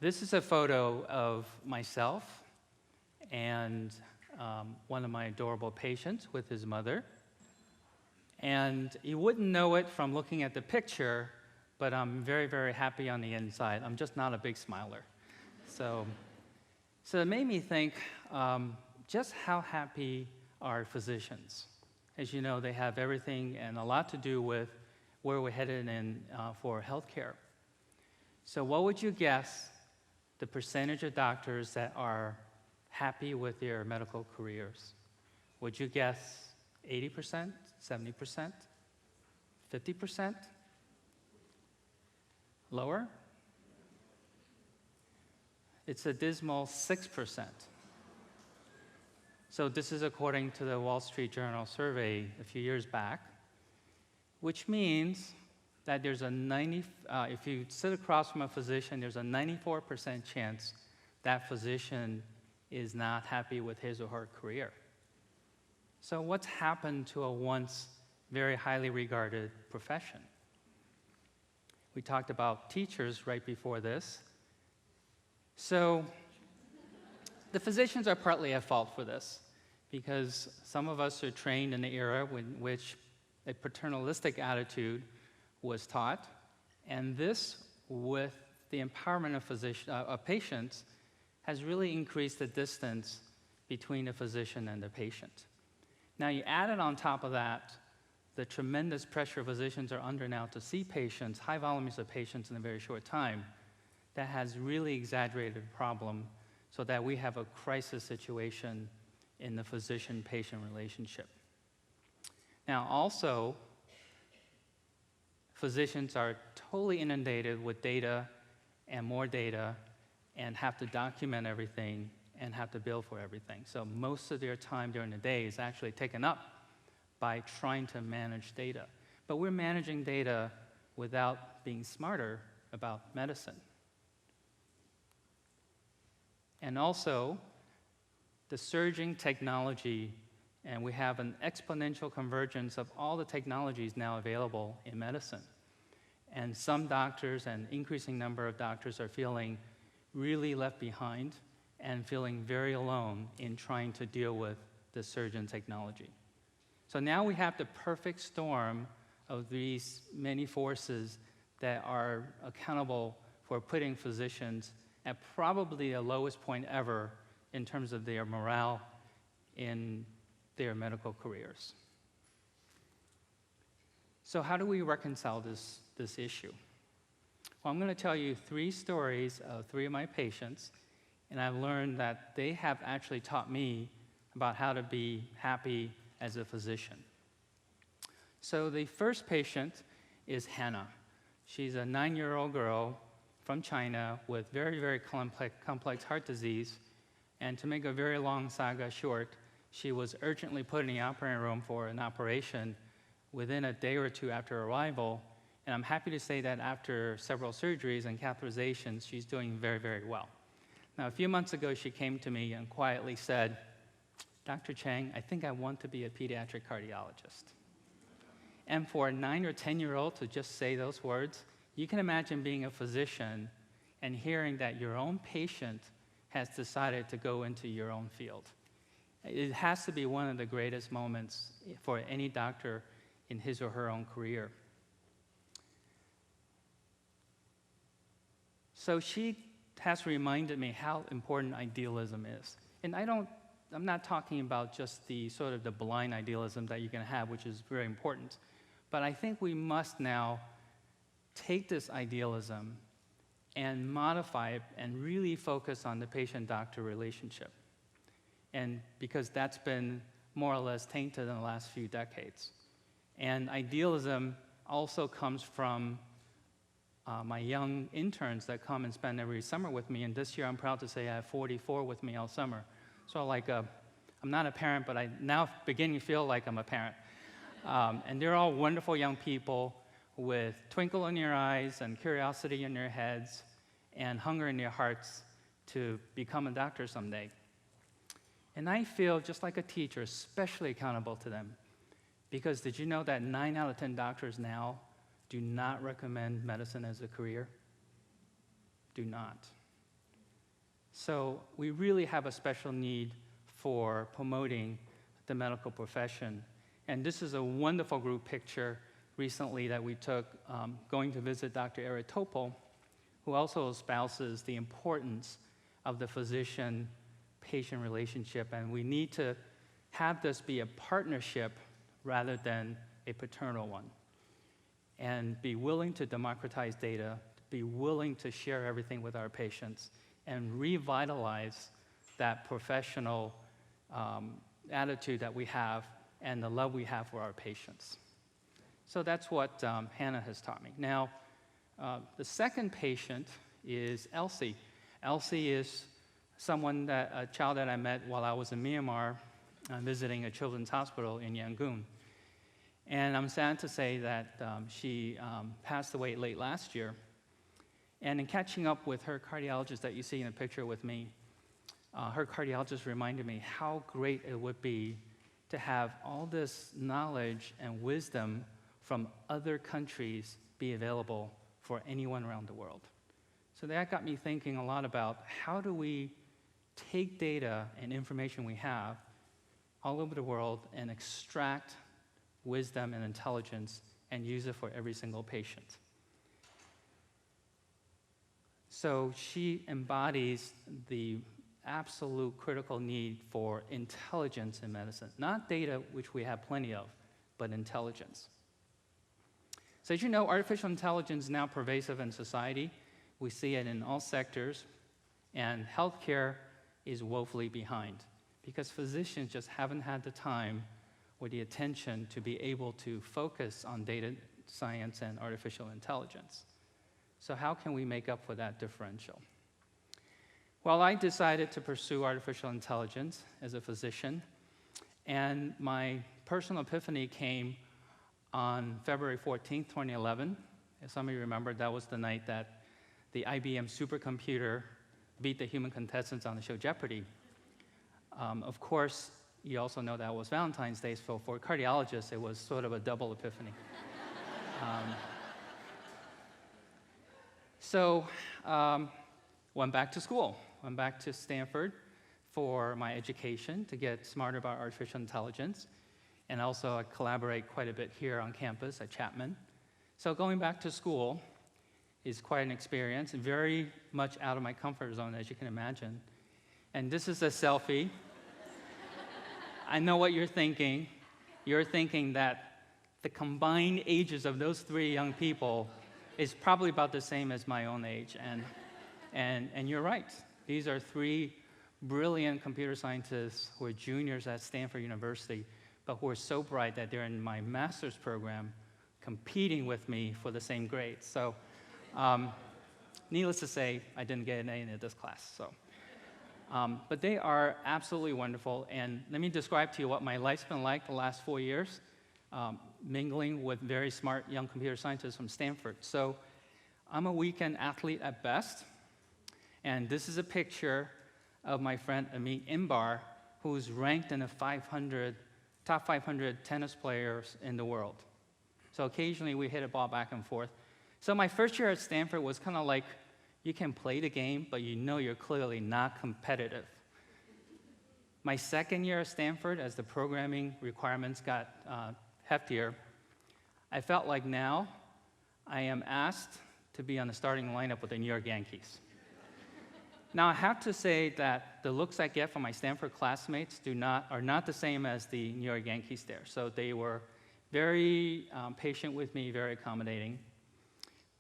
This is a photo of myself and one of my adorable patients with his mother. And you wouldn't know it from looking at the picture, but I'm very, very happy on the inside. I'm just not a big smiler. So it made me think just how happy are physicians. As you know, they have everything and a lot to do with where we're headed for healthcare. So what would you guess the percentage of doctors that are happy with their medical careers? Would you guess 80%, 70%, 50%? Lower? It's a dismal 6%. So this is according to the Wall Street Journal survey a few years back, which means that there's if you sit across from a physician, there's a 94% chance that physician is not happy with his or her career. So what's happened to a once very highly regarded profession? We talked about teachers right before this. So the physicians are partly at fault for this, because some of us are trained in the era in which a paternalistic attitude was taught, and this, with the empowerment of patients, has really increased the distance between the physician and the patient. Now, you add it on top of that, the tremendous pressure physicians are under now to see patients, high volumes of patients in a very short time, that has really exaggerated the problem so that we have a crisis situation in the physician-patient relationship. Now, also, physicians are totally inundated with data and more data and have to document everything and have to bill for everything. So most of their time during the day is actually taken up by trying to manage data. But we're managing data without being smarter about medicine. And also, the surging technology, and we have an exponential convergence of all the technologies now available in medicine. And some doctors, an increasing number of doctors, are feeling really left behind and feeling very alone in trying to deal with the surge in technology. So now we have the perfect storm of these many forces that are accountable for putting physicians at probably the lowest point ever in terms of their morale in their medical careers. So how do we reconcile this issue? Well, I'm going to tell you 3 stories of 3 of my patients, and I've learned that they have actually taught me about how to be happy as a physician. So the first patient is Hana. She's a 9-year-old girl from China with very, very complex heart disease, and to make a very long saga short, she was urgently put in the operating room for an operation within a day or 2 after arrival, and I'm happy to say that after several surgeries and catheterizations, she's doing very, very well. Now, a few months ago, she came to me and quietly said, "Dr. Chang, I think I want to be a pediatric cardiologist." And for a 9 or 10-year-old to just say those words, you can imagine being a physician and hearing that your own patient has decided to go into your own field. It has to be one of the greatest moments for any doctor in his or her own career. So she has reminded me how important idealism is. And I'm not talking about just the sort of the blind idealism that you can have, which is very important, but I think we must now take this idealism and modify it and really focus on the patient-doctor relationship. And because that's been more or less tainted in the last few decades. And idealism also comes from my young interns that come and spend every summer with me. And this year, I'm proud to say I have 44 with me all summer. So I'm not a parent, but I now beginning to feel like I'm a parent. And they're all wonderful young people with twinkle in their eyes and curiosity in their heads and hunger in their hearts to become a doctor someday. And I feel, just like a teacher, especially accountable to them. Because did you know that 9 out of 10 doctors now do not recommend medicine as a career? Do not. So we really have a special need for promoting the medical profession. And this is a wonderful group picture recently that we took going to visit Dr. Eric Topol, who also espouses the importance of the physician-patient relationship. And we need to have this be a partnership rather than a paternal one. And be willing to democratize data, be willing to share everything with our patients, and revitalize that professional attitude that we have and the love we have for our patients. So that's what Hana has taught me. Now, the second patient is Elsie. Elsie is a child that I met while I was in Myanmar visiting a children's hospital in Yangon. And I'm sad to say that she passed away late last year. And in catching up with her cardiologist that you see in the picture with me, her cardiologist reminded me how great it would be to have all this knowledge and wisdom from other countries be available for anyone around the world. So that got me thinking a lot about how do we take data and information we have all over the world and extract wisdom and intelligence and use it for every single patient. So she embodies the absolute critical need for intelligence in medicine. Not data, which we have plenty of, but intelligence. So as you know, artificial intelligence is now pervasive in society. We see it in all sectors, and healthcare is woefully behind because physicians just haven't had the time or the attention to be able to focus on data science and artificial intelligence. So how can we make up for that differential? Well, I decided to pursue artificial intelligence as a physician, and my personal epiphany came on February 14th, 2011. As some of you remember, that was the night that the IBM supercomputer beat the human contestants on the show Jeopardy. Of course, you also know that was Valentine's Day, so for cardiologists, it was sort of a double epiphany. So went back to school, went back to Stanford for my education to get smarter about artificial intelligence. And also I collaborate quite a bit here on campus at Chapman. So going back to school is quite an experience, very much out of my comfort zone, as you can imagine. And this is a selfie. I know what you're thinking. You're thinking that the combined ages of those three young people is probably about the same as my own age. And you're right. These are three brilliant computer scientists who are juniors at Stanford University, but who are so bright that they're in my master's program competing with me for the same grades. So needless to say, I didn't get an A in this class. So, but they are absolutely wonderful. And let me describe to you what my life's been like the last 4 years, mingling with very smart young computer scientists from Stanford. So I'm a weekend athlete at best. And this is a picture of my friend Amit Imbar, who's ranked in the top 500 tennis players in the world. So occasionally we hit a ball back and forth. So my first year at Stanford was kind of like, you can play the game, but you know you're clearly not competitive. My second year at Stanford, as the programming requirements got heftier, I felt like now I am asked to be on the starting lineup with the New York Yankees. Now, I have to say that the looks I get from my Stanford classmates are not the same as the New York Yankees there. So they were very patient with me, very accommodating.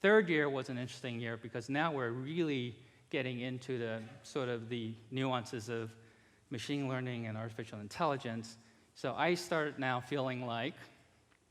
Third year was an interesting year because now we're really getting into the sort of the nuances of machine learning and artificial intelligence. So I started now feeling like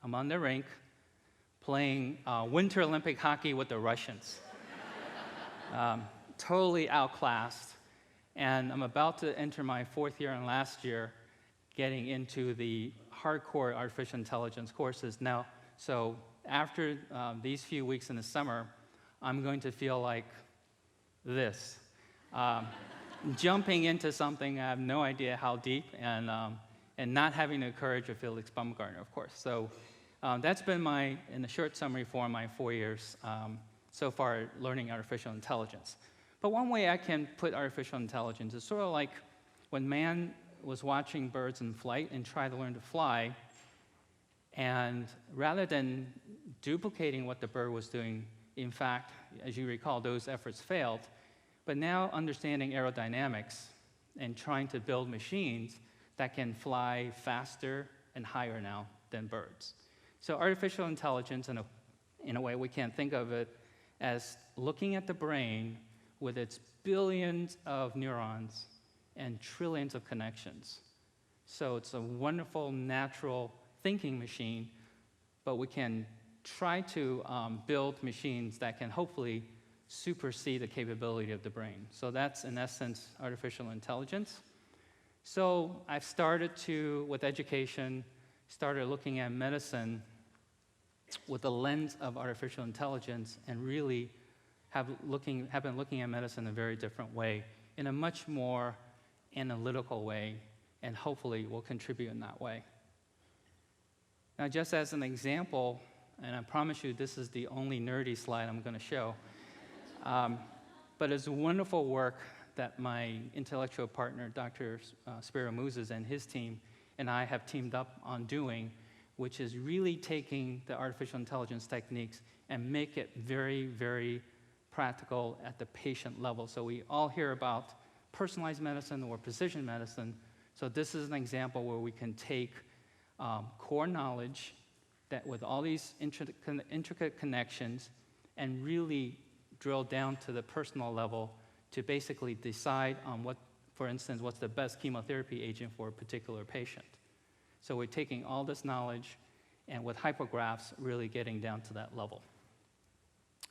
I'm on the rink playing Winter Olympic hockey with the Russians. Totally outclassed. And I'm about to enter my fourth year and last year getting into the hardcore artificial intelligence courses. Now, so after these few weeks in the summer, I'm going to feel like this. Jumping into something I have no idea how deep, and not having the courage of Felix Baumgartner, of course. So that's been in a short summary form, my 4 years so far learning artificial intelligence. But one way I can put artificial intelligence is sort of like when man was watching birds in flight and tried to learn to fly, and rather than duplicating what the bird was doing, in fact, as you recall, those efforts failed. But now understanding aerodynamics and trying to build machines that can fly faster and higher now than birds. So artificial intelligence, in a way, we can think of it as looking at the brain with its billions of neurons and trillions of connections. So it's a wonderful, natural thinking machine, but we can try to build machines that can hopefully supersede the capability of the brain. So that's, in essence, artificial intelligence. So I've started to, with education, started looking at medicine with the lens of artificial intelligence and really have been looking at medicine in a very different way, in a much more analytical way, and hopefully will contribute in that way. Now, just as an example, and I promise you this is the only nerdy slide I'm going to show, but it's wonderful work that my intellectual partner, Dr. Spiro Mouzes, and his team and I have teamed up on doing, which is really taking the artificial intelligence techniques and make it very, very practical at the patient level. So we all hear about personalized medicine or precision medicine. So this is an example where we can take core knowledge that with all these intricate connections and really drill down to the personal level to basically decide on what, for instance, what's the best chemotherapy agent for a particular patient. So we're taking all this knowledge and with hypergraphs really getting down to that level.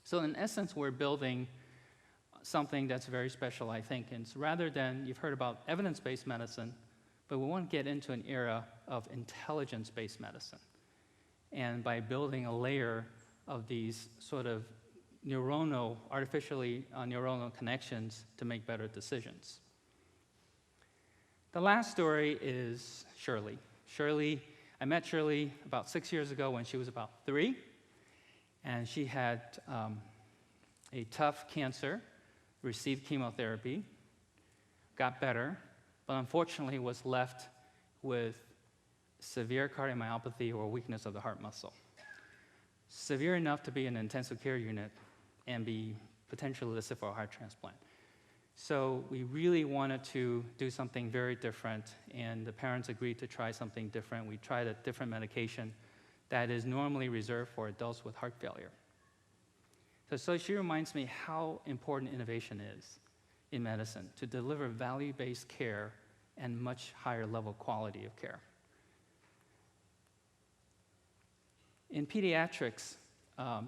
So in essence, we're building something that's very special, I think. And it's rather than, you've heard about evidence-based medicine, but we want to get into an era of intelligence-based medicine. And by building a layer of these sort of artificially neuronal connections to make better decisions. The last story is Shirley. I met Shirley about 6 years ago when she was about 3, and she had a tough cancer, received chemotherapy, got better, but unfortunately was left with severe cardiomyopathy or weakness of the heart muscle. Severe enough to be in an intensive care unit and be potentially listed for a heart transplant. So we really wanted to do something very different, and the parents agreed to try something different. We tried a different medication that is normally reserved for adults with heart failure. So she reminds me how important innovation is in medicine to deliver value-based care and much higher level quality of care. In pediatrics,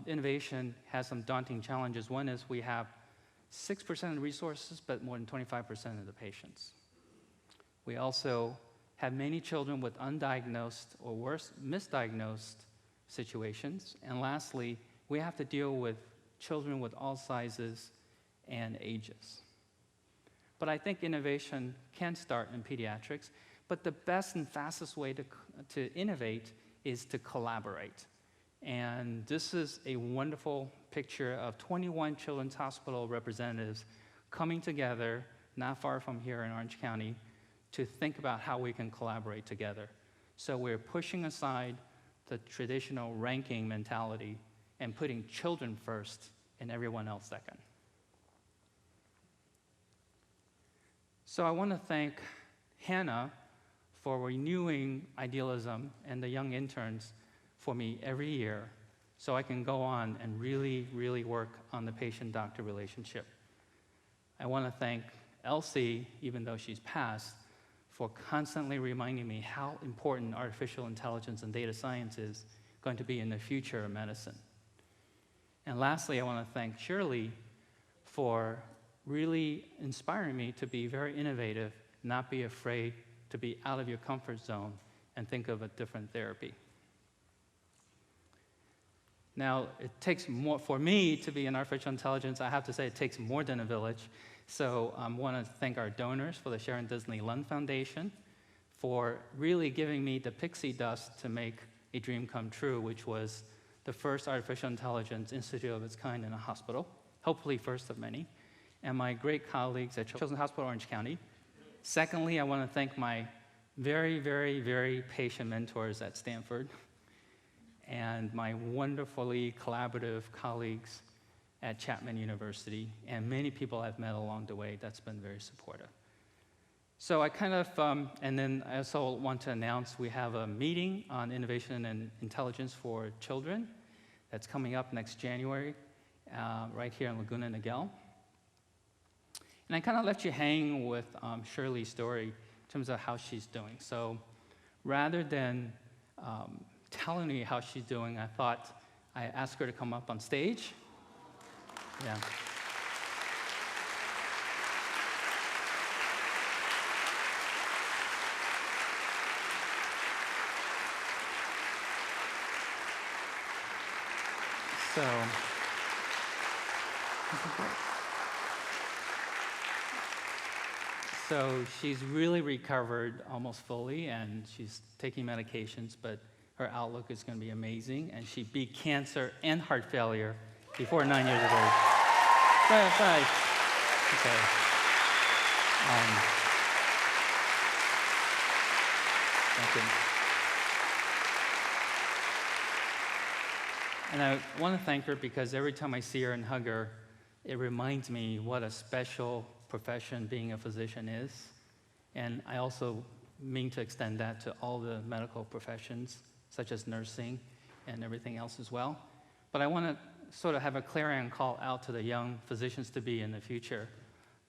innovation has some daunting challenges. One is we have 6% of the resources, but more than 25% of the patients. We also have many children with undiagnosed or worse, misdiagnosed situations. And lastly, we have to deal with children with all sizes and ages. But I think innovation can start in pediatrics, but the best and fastest way to innovate is to collaborate. And this is a wonderful picture of 21 Children's Hospital representatives coming together, not far from here in Orange County, to think about how we can collaborate together. So we're pushing aside the traditional ranking mentality and putting children first and everyone else second. So I want to thank Hana for renewing idealism and the young interns for me every year so I can go on and really, really work on the patient-doctor relationship. I want to thank Elsie, even though she's passed, for constantly reminding me how important artificial intelligence and data science is going to be in the future of medicine. And lastly, I want to thank Shirley for really inspiring me to be very innovative, not be afraid to be out of your comfort zone and think of a different therapy. Now, it takes more, for me to be in artificial intelligence, I have to say it takes more than a village. So I want to thank our donors for the Sharon Disney Lund Foundation for really giving me the pixie dust to make a dream come true, which was the first artificial intelligence institute of its kind in a hospital, hopefully first of many. and my great colleagues at Children's Hospital Orange County. Secondly, I want to thank my very, very, very patient mentors at Stanford and my wonderfully collaborative colleagues at Chapman University, and many people I've met along the way that's been very supportive. So I kind of, and then I also want to announce we have a meeting on innovation and intelligence for children that's coming up next January, right here in Laguna Niguel. And I kind of left you hanging with Shirley's story in terms of how she's doing. So rather than telling you how she's doing, I thought I'd ask her to come up on stage. Yeah. So she's really recovered almost fully, and she's taking medications, but her outlook is going to be amazing, and she beat cancer and heart failure before 9 years of age. Bye. Okay. Thank you. And I want to thank her because every time I see her and hug her, it reminds me what a special profession being a physician is. And I also mean to extend that to all the medical professions, such as nursing and everything else as well. But I want to sort of have a clarion call out to the young physicians-to-be in the future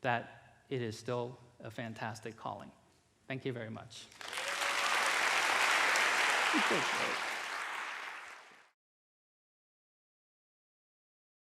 that it is still a fantastic calling. Thank you very much.